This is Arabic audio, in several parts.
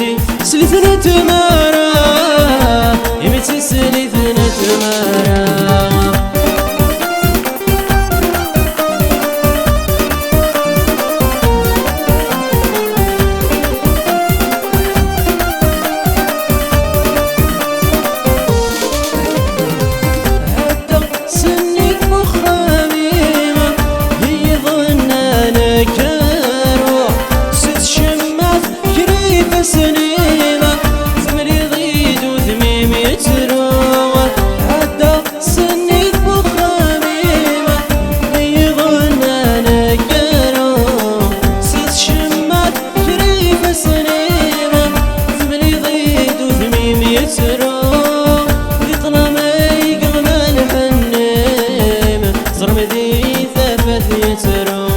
يمتي سليثنا تمارا يمتي سليثنا تمارا سنيمة ثمري ضيد وثميم يتروى حتى سني بخميمة يظن أنا كرو سيس شمات كريفة سنيمة ثمري ضيد وثميم يتروى ذقنا ما يقلم الحنيمة صرم ذي ثبت يتروى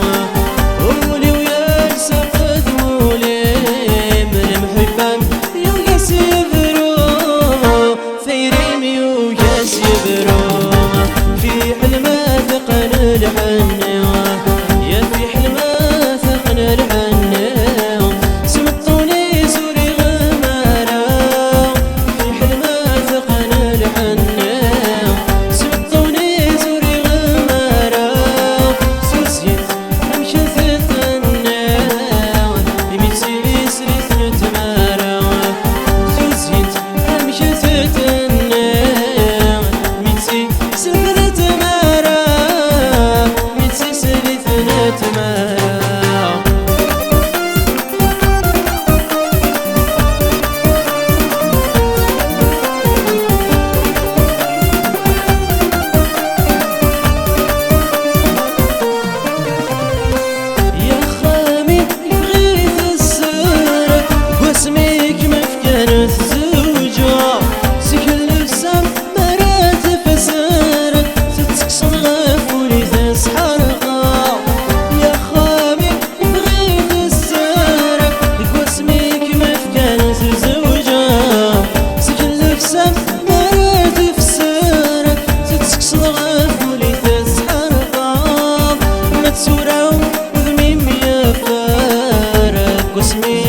يا في حلمة ثقن الحنة سمطوني سوري غمارة في حلمة ثقن الحنة سمطوني سوري غمارة سوسيت أمشي ثقنا يميتي سريت نتمارة سوسيت أمشي ثقنا يميتي سريت تمارة يا خامي بغيت السر واسميك مفكر الزوجة سكن لبسام مرات فسر تتكسر غفولي تسحر سورة وذميم يا فارق واسمي